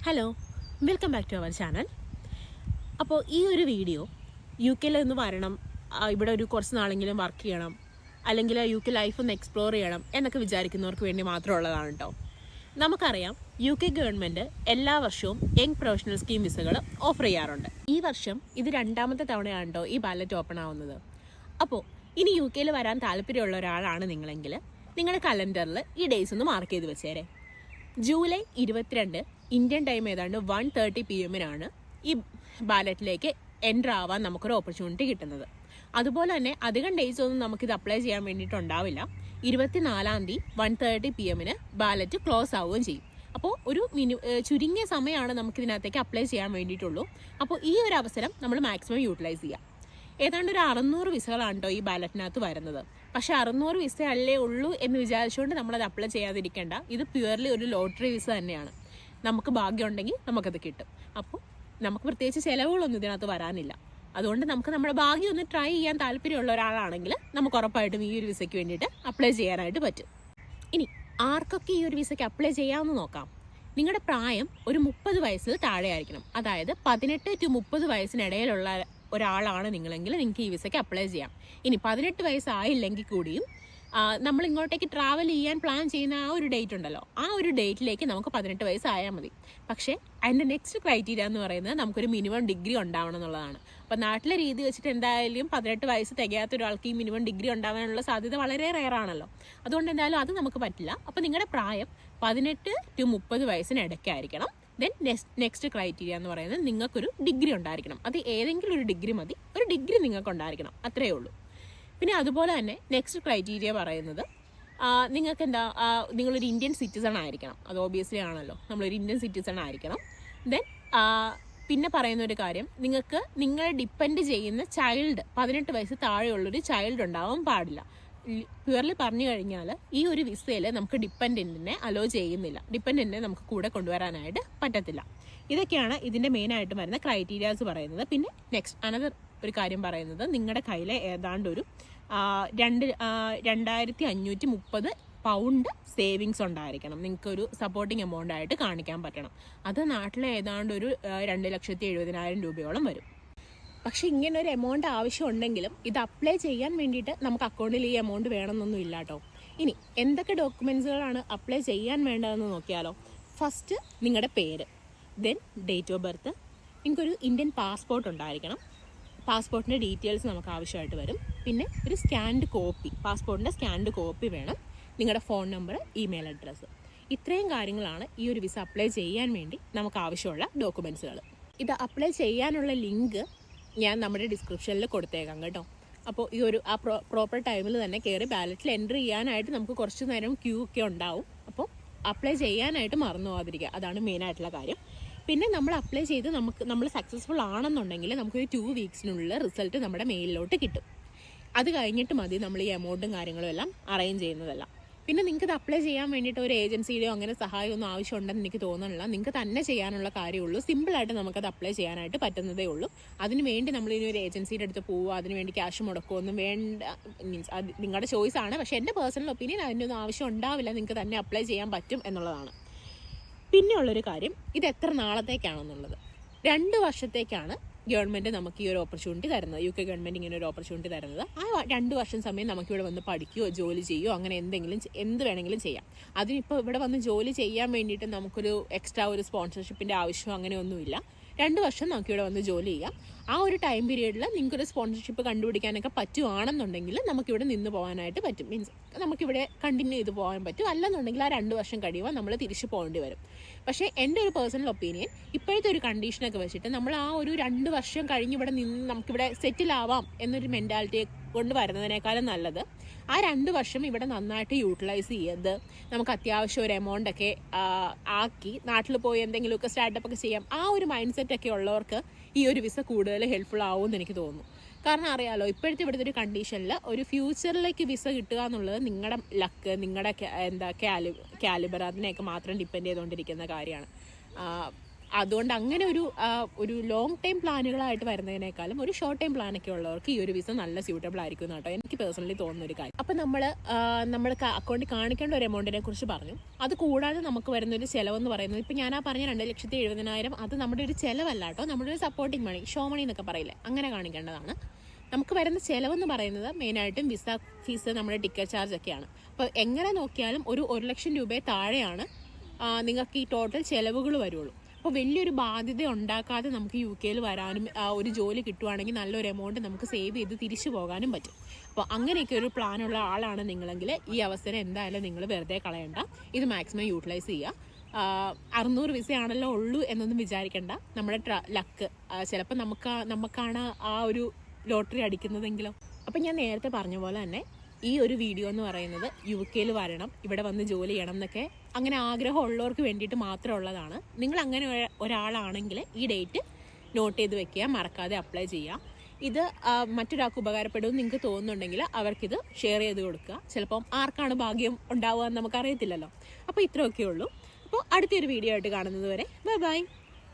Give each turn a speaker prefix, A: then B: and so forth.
A: Hello, welcome back to our channel. അപ്പോൾ ഈ ഒരു വീഡിയോ യു കെയിൽ നിന്ന് വരണം, ഇവിടെ ഒരു കുറച്ച് നാളെങ്കിലും വർക്ക് ചെയ്യണം, അല്ലെങ്കിൽ യു കെ ലൈഫ് ഒന്ന് എക്സ്പ്ലോർ ചെയ്യണം എന്നൊക്കെ വിചാരിക്കുന്നവർക്ക് വേണ്ടി മാത്രമുള്ളതാണ് കേട്ടോ. നമുക്കറിയാം, യു കെ ഗവൺമെൻറ് എല്ലാ വർഷവും യങ് പ്രൊഫഷണൽ സ്കീം വിസകൾ ഓഫർ ചെയ്യാറുണ്ട്. ഈ വർഷം ഇത് 2ാമത്തെ തവണയാണ് കേട്ടോ ഈ ബാലറ്റ് ഓപ്പൺ ആവുന്നത്. അപ്പോൾ ഇനി യു കെയിൽ വരാൻ താല്പര്യമുള്ള ഒരാളാണ് നിങ്ങളെങ്കിൽ നിങ്ങളുടെ കലണ്ടറിൽ ഈ ഡേയ്സ് ഒന്ന് മാർക്ക് ചെയ്ത് വെച്ചേരെ. ജൂലൈ 22 ഇന്ത്യൻ ടൈം ഏതാണ്ട് 1:30 PM ഈ ബാലറ്റിലേക്ക് എൻ്റർ ആവാൻ നമുക്കൊരു ഓപ്പർച്യൂണിറ്റി കിട്ടുന്നത്. അതുപോലെ തന്നെ അധികം ഡേയ്സ് ഒന്നും നമുക്കിത് അപ്ലൈ ചെയ്യാൻ വേണ്ടിയിട്ടുണ്ടാവില്ല. 24 1:30 PM ബാലറ്റ് ക്ലോസ് ആവുകയും ചെയ്യും. അപ്പോൾ ഒരു ചുരുങ്ങിയ സമയമാണ് നമുക്കിതിനകത്തേക്ക് അപ്ലൈ ചെയ്യാൻ വേണ്ടിയിട്ടുള്ളൂ. അപ്പോൾ ഈ ഒരു അവസരം നമ്മൾ മാക്സിമം യൂട്ടിലൈസ് ചെയ്യുക. ഏതാണ്ട് ഒരു 600 വിസകളാണ് കേട്ടോ ഈ ബാലറ്റിനകത്ത് വരുന്നത്. പക്ഷേ 600 വിസ അല്ലേ ഉള്ളൂ എന്ന് വിചാരിച്ചുകൊണ്ട് നമ്മളത് അപ്ലൈ ചെയ്യാതിരിക്കേണ്ട. ഇത് പ്യുവർലി ഒരു ലോട്ടറി വിസ തന്നെയാണ്. നമുക്ക് ഭാഗ്യമുണ്ടെങ്കിൽ നമുക്കത് കിട്ടും. അപ്പോൾ നമുക്ക് പ്രത്യേകിച്ച് ചിലവുകളൊന്നും ഇതിനകത്ത് വരാനില്ല. അതുകൊണ്ട് നമുക്ക് നമ്മുടെ ഭാഗ്യം ഒന്ന് ട്രൈ ചെയ്യാൻ താല്പര്യമുള്ള ഒരാളാണെങ്കിൽ നമുക്ക് ഉറപ്പായിട്ടും ഈ ഒരു വിസയ്ക്ക് വേണ്ടിയിട്ട് അപ്ലൈ ചെയ്യാനായിട്ട് പറ്റും. ഇനി ആർക്കൊക്കെ ഈ ഒരു വിസയ്ക്ക് അപ്ലൈ ചെയ്യാമെന്ന് നോക്കാം. നിങ്ങളുടെ പ്രായം ഒരു 30 വയസ്സിൽ താഴെ ആയിരിക്കണം. അതായത് 18 to 30 വയസ്സിനിടയിലുള്ള ഒരാളാണ് നിങ്ങളെങ്കിൽ നിങ്ങൾക്ക് ഈ വിസയ്ക്ക് അപ്ലൈ ചെയ്യാം. ഇനി 18 വയസ്സായില്ലെങ്കിൽ കൂടിയും നമ്മൾ ഇങ്ങോട്ടേക്ക് ട്രാവൽ ചെയ്യാൻ പ്ലാൻ ചെയ്യുന്ന ആ ഒരു ഡേറ്റ് ഉണ്ടല്ലോ, ആ ഒരു ഡേറ്റിലേക്ക് നമുക്ക് 18 വയസ്സായാൽ മതി. പക്ഷേ അതിൻ്റെ നെക്സ്റ്റ് ക്രൈറ്റീരിയ എന്ന് പറയുന്നത് നമുക്കൊരു മിനിമം ഡിഗ്രി ഉണ്ടാവണം എന്നുള്ളതാണ്. അപ്പോൾ നാട്ടിലെ രീതി വെച്ചിട്ട് എന്തായാലും 18 വയസ്സ് തികയാത്ത ഒരാൾക്ക് ഈ മിനിമം ഡിഗ്രി ഉണ്ടാവാനുള്ള സാധ്യത വളരെ റെയറാണല്ലോ. അതുകൊണ്ട് എന്തായാലും അത് നമുക്ക് പറ്റില്ല. അപ്പോൾ നിങ്ങളുടെ പ്രായം 18 to 30 വയസ്സിനിടയ്ക്കായിരിക്കണം. ദെൻ നെക്സ്റ്റ് ക്രൈറ്റീരിയ എന്ന് പറയുന്നത് നിങ്ങൾക്കൊരു ഡിഗ്രി ഉണ്ടായിരിക്കണം. അത് ഏതെങ്കിലും ഒരു ഡിഗ്രി മതി, ഒരു ഡിഗ്രി നിങ്ങൾക്ക് ഉണ്ടായിരിക്കണം, അത്രയേ ഉള്ളൂ. പിന്നെ അതുപോലെ തന്നെ നെക്സ്റ്റ് ക്രൈറ്റീരിയ പറയുന്നത് നിങ്ങൾക്ക് നിങ്ങളൊരു ഇന്ത്യൻ സിറ്റിസൺ ആയിരിക്കണം. അത് ഓബിയസ്ലി ആണല്ലോ, നമ്മളൊരു ഇന്ത്യൻ സിറ്റിസൺ ആയിരിക്കണം. ദെൻ പിന്നെ പറയുന്ന ഒരു കാര്യം, നിങ്ങൾക്ക് നിങ്ങളെ ഡിപ്പെൻഡ് ചെയ്യുന്ന ചൈൽഡ് 18 വയസ്സ് താഴെയുള്ളൊരു ചൈൽഡ് ഉണ്ടാവാൻ പാടില്ല. പ്യുവർലി പറഞ്ഞു കഴിഞ്ഞാൽ ഈ ഒരു വിസയിൽ നമുക്ക് ഡിപ്പെൻഡൻറ്റിനെ അലോ ചെയ്യുന്നില്ല. ഡിപ്പെൻഡൻറ്റിനെ നമുക്ക് കൂടെ കൊണ്ടുവരാനായിട്ട് പറ്റത്തില്ല. ഇതൊക്കെയാണ് ഇതിൻ്റെ മെയിനായിട്ട് വരുന്ന ക്രൈറ്റീരിയാസ് പറയുന്നത്. പിന്നെ നെക്സ്റ്റ് അനദർ ഒരു കാര്യം പറയുന്നത്, നിങ്ങളുടെ കയ്യിൽ ഏതാണ്ട് ഒരു 2530 പൗണ്ട് സേവിങ്സ് ഉണ്ടായിരിക്കണം. നിങ്ങൾക്കൊരു സപ്പോർട്ടിങ് എമൗണ്ട് ആയിട്ട് കാണിക്കാൻ പറ്റണം. അത് നാട്ടിലെ ഏതാണ്ട് ഒരു 2,70,000 രൂപയോളം വരും. പക്ഷേ ഇങ്ങനെ ഒരു എമൗണ്ട് ആവശ്യമുണ്ടെങ്കിലും ഇത് അപ്ലൈ ചെയ്യാൻ വേണ്ടിയിട്ട് നമുക്ക് അക്കൗണ്ടിൽ ഈ എമൗണ്ട് വേണമെന്നൊന്നും ഇല്ല കേട്ടോ. ഇനി എന്തൊക്കെ ഡോക്യുമെൻറ്റ്സുകളാണ് അപ്ലൈ ചെയ്യാൻ വേണ്ടതെന്ന് നോക്കിയാലോ. ഫസ്റ്റ് നിങ്ങളുടെ പേര്, ദെൻ ഡേറ്റ് ഓഫ് ബർത്ത്, നിങ്ങൾക്കൊരു ഇന്ത്യൻ പാസ്പോർട്ട് ഉണ്ടായിരിക്കണം. പാസ്പോർട്ടിൻ്റെ ഡീറ്റെയിൽസ് നമുക്ക് ആവശ്യമായിട്ട് വരും. പിന്നെ ഒരു സ്കാൻഡ് കോപ്പി, പാസ്പോർട്ടിൻ്റെ സ്കാൻഡ് കോപ്പി വേണം. നിങ്ങളുടെ ഫോൺ നമ്പർ, ഇമെയിൽ അഡ്രസ്സ്, ഇത്രയും കാര്യങ്ങളാണ് ഈ ഒരു വിസ അപ്ലൈ ചെയ്യാൻ വേണ്ടി നമുക്ക് ആവശ്യമുള്ള ഡോക്യുമെൻറ്റ്സുകൾ. ഇത് അപ്ലൈ ചെയ്യാനുള്ള ലിങ്ക് ഞാൻ നമ്മുടെ ഡിസ്ക്രിപ്ഷനിൽ കൊടുത്തേക്കാം കേട്ടോ. അപ്പോൾ ഈ ഒരു പ്രോപ്പർ ടൈമിൽ തന്നെ കയറി ബാലറ്റിൽ എൻട്രി ചെയ്യാനായിട്ട് നമുക്ക് കുറച്ച് നേരം ക്യൂ ഒക്കെ ഉണ്ടാവും. അപ്പോൾ അപ്ലൈ ചെയ്യാനായിട്ട് മറന്നു പോകാതിരിക്കുക, അതാണ് മെയിനായിട്ടുള്ള കാര്യം. പിന്നെ നമ്മൾ അപ്ലൈ ചെയ്ത് നമ്മൾ സക്സസ്ഫുൾ ആണെന്നുണ്ടെങ്കിൽ നമുക്കൊരു 2 വീക്സിനുള്ളിൽ റിസൾട്ട് നമ്മുടെ മെയിലിലോട്ട് കിട്ടും. അത് കഴിഞ്ഞിട്ട് മതി നമ്മൾ ഈ എമൗണ്ടും കാര്യങ്ങളും എല്ലാം അറേഞ്ച് ചെയ്യുന്നതെല്ലാം. പിന്നെ നിങ്ങൾക്ക് ഇത് അപ്ലൈ ചെയ്യാൻ വേണ്ടിയിട്ട് ഒരു ഏജൻസിയുടെയോ അങ്ങനെ സഹായമൊന്നും ആവശ്യമുണ്ടെന്ന് എനിക്ക് തോന്നുന്നില്ല. നിങ്ങൾക്ക് തന്നെ ചെയ്യാനുള്ള കാര്യമുള്ളൂ. സിമ്പിളായിട്ട് നമുക്കത് അപ്ലൈ ചെയ്യാനായിട്ട് പറ്റുന്നതേ ഉള്ളൂ. അതിന് വേണ്ടി നമ്മളിനി ഒരു ഏജൻസിയുടെ അടുത്ത് പോവുക, അതിന് വേണ്ടി ക്യാഷ് മുടക്കുകയൊന്നും വേണ്ട. മീൻസ് അത് നിങ്ങളുടെ ചോയ്സാണ്. പക്ഷേ എൻ്റെ പേഴ്സണൽ ഒപ്പീനിയൻ അതിൻ്റെ ഒന്നും ആവശ്യം ഉണ്ടാവില്ല. നിങ്ങൾക്ക് തന്നെ അപ്ലൈ ചെയ്യാൻ പറ്റും എന്നുള്ളതാണ്. പിന്നെയുള്ളൊരു കാര്യം, ഇത് എത്ര നാളത്തേക്കാണെന്നുള്ളത്. 2 വർഷത്തേക്കാണ് ഗവൺമെൻറ് നമുക്ക് ഈ ഒരു ഓപ്പർച്യൂണിറ്റി തരുന്നത്. യു കെ ഗവൺമെൻറ് ഇങ്ങനെ ഒരു ഓപ്പർച്യൂണിറ്റി തരുന്നത്. ആ 2 വർഷം സമയം നമുക്കിവിടെ വന്ന് പഠിക്കുകയോ ജോലി ചെയ്യുകയോ അങ്ങനെ എന്ത് വേണമെങ്കിലും ചെയ്യാം. അതിനിപ്പോൾ ഇവിടെ വന്ന് ജോലി ചെയ്യാൻ വേണ്ടിയിട്ട് നമുക്കൊരു എക്സ്ട്രാ ഒരു സ്പോൺസർഷിപ്പിൻ്റെ ആവശ്യം അങ്ങനെയൊന്നുമില്ല. 2 വർഷം നമുക്കിവിടെ വന്ന് ജോലി ചെയ്യാം. ആ ഒരു ടൈം പീരീഡിൽ നിങ്ങൾക്കൊരു സ്പോൺസർഷിപ്പ് കണ്ടുപിടിക്കാനൊക്കെ പറ്റുവാണെന്നുണ്ടെങ്കിൽ നമുക്കിവിടെ നിന്ന് പോകാനായിട്ട് പറ്റും. മീൻസ് നമുക്കിവിടെ കണ്ടിന്യൂ ചെയ്ത് പോകാൻ പറ്റും. അല്ലെന്നുണ്ടെങ്കിൽ ആ 2 വർഷം കഴിയുമ്പോൾ നമ്മൾ തിരിച്ചു പോകേണ്ടി വരും. പക്ഷേ എൻ്റെ ഒരു പേഴ്സണൽ ഒപ്പീനിയൻ, ഇപ്പോഴത്തെ ഒരു കണ്ടീഷനൊക്കെ വെച്ചിട്ട് നമ്മൾ ആ ഒരു 2 വർഷം കഴിഞ്ഞ് ഇവിടെ നിന്ന് നമുക്കിവിടെ സെറ്റിൽ ആവാം എന്നൊരു മെൻറ്റാലിറ്റി കൊണ്ട് വരുന്നതിനേക്കാളും നല്ലത് ആ 2 വർഷം ഇവിടെ നന്നായിട്ട് യൂട്ടിലൈസ് ചെയ്ത് നമുക്ക് അത്യാവശ്യം ഒരു എമൗണ്ടൊക്കെ ആക്കി നാട്ടിൽ പോയി എന്തെങ്കിലുമൊക്കെ സ്റ്റാർട്ടപ്പ് ഒക്കെ ചെയ്യാം. ആ ഒരു മൈൻഡ് സെറ്റൊക്കെ ഉള്ളവർക്ക് ഈ ഒരു വിസ കൂടുതൽ ഹെൽപ്ഫുൾ ആവുമെന്ന് എനിക്ക് തോന്നുന്നു. കാരണം അറിയാലോ, ഇപ്പോഴത്തെ ഇവിടുത്തെ ഒരു കണ്ടീഷനിൽ ഒരു ഫ്യൂച്ചറിലേക്ക് വിസ കിട്ടുക എന്നുള്ളത് നിങ്ങളുടെ ലക്ക്, നിങ്ങളുടെ കാലിബർ അതിനെയൊക്കെ മാത്രം ഡിപ്പെൻഡ് ചെയ്തുകൊണ്ടിരിക്കുന്ന കാര്യമാണ്. അതുകൊണ്ട് അങ്ങനെ ഒരു ലോങ് ടൈം പ്ലാനുകളായിട്ട് വരുന്നതിനേക്കാളും ഒരു ഷോർട്ട് ടൈം പ്ലാനൊക്കെ ഉള്ളവർക്ക് ഈ ഒരു വിസ നല്ല സ്യൂട്ടബിൾ ആയിരിക്കും കേട്ടോ, എനിക്ക് പേഴ്സണലി തോന്നുന്ന ഒരു കാര്യം. അപ്പം നമ്മൾ അക്കൗണ്ടിൽ കാണിക്കേണ്ട ഒരു എമൗണ്ടിനെ കുറിച്ച് പറഞ്ഞു. അത് കൂടാതെ നമുക്ക് വരുന്ന ഒരു ചിലവെന്ന് പറയുന്നത്, ഇപ്പം ഞാൻ പറഞ്ഞ 2,70,000 അത് നമ്മുടെ ഒരു ചിലവല്ല കേട്ടോ, നമ്മുടെ ഒരു സപ്പോർട്ടിങ് മണി, ഷോ മണി എന്നൊക്കെ പറയില്ലേ, അങ്ങനെ കാണിക്കേണ്ടതാണ്. നമുക്ക് വരുന്ന ചിലവെന്ന് പറയുന്നത് മെയിനായിട്ടും വിസ ഫീസ്, നമ്മുടെ ടിക്കറ്റ് ചാർജ് ഒക്കെയാണ്. അപ്പോൾ എങ്ങനെ നോക്കിയാലും ഒരു 1,00,000 രൂപയെ താഴെയാണ് നിങ്ങൾക്ക് ഈ ടോട്ടൽ ചിലവുകൾ വരുള്ളൂ. അപ്പോൾ വലിയൊരു ബാധ്യത ഉണ്ടാക്കാതെ നമുക്ക് UK വരാനും ഒരു ജോലി കിട്ടുവാണെങ്കിൽ നല്ലൊരു എമൗണ്ട് നമുക്ക് സേവ് ചെയ്ത് തിരിച്ചു പോകാനും പറ്റും. അപ്പോൾ അങ്ങനെയൊക്കെ ഒരു പ്ലാനുള്ള ആളാണ് നിങ്ങളെങ്കിൽ ഈ അവസരം എന്തായാലും നിങ്ങൾ വെറുതെ കളയണ്ട, ഇത് മാക്സിമം യൂട്ടിലൈസ് ചെയ്യുക. 600 വിസയാണല്ലോ ഉള്ളൂ എന്നൊന്നും വിചാരിക്കേണ്ട, നമ്മുടെ ലക്ക്, ചിലപ്പോൾ നമുക്കാണ് ആ ഒരു ലോട്ടറി അടിക്കുന്നതെങ്കിലോ. അപ്പം ഞാൻ നേരത്തെ പറഞ്ഞ പോലെ തന്നെ ഈ ഒരു വീഡിയോ എന്ന് പറയുന്നത് UK വരണം, ഇവിടെ വന്ന് ജോലി ചെയ്യണം എന്നൊക്കെ അങ്ങനെ ആഗ്രഹം ഉള്ളവർക്ക് വേണ്ടിയിട്ട് മാത്രമുള്ളതാണ്. നിങ്ങൾ അങ്ങനെ ഒരാളാണെങ്കിൽ ഈ ഡേറ്റ് നോട്ട് ചെയ്ത് വെക്കുക, മറക്കാതെ അപ്ലൈ ചെയ്യുക. ഇത് മറ്റൊരാൾക്ക് ഉപകാരപ്പെടുമെന്ന് നിങ്ങൾക്ക് തോന്നുന്നുണ്ടെങ്കിൽ അവർക്കിത് ഷെയർ ചെയ്ത് കൊടുക്കുക. ചിലപ്പം ആർക്കാണ് ഭാഗ്യം ഉണ്ടാവുക എന്ന് നമുക്കറിയത്തില്ലല്ലോ. അപ്പോൾ ഇത്രയൊക്കെ ഉള്ളൂ. അപ്പോൾ അടുത്തൊരു വീഡിയോ ആയിട്ട് കാണുന്നത് വരെ ബൈ ബൈ.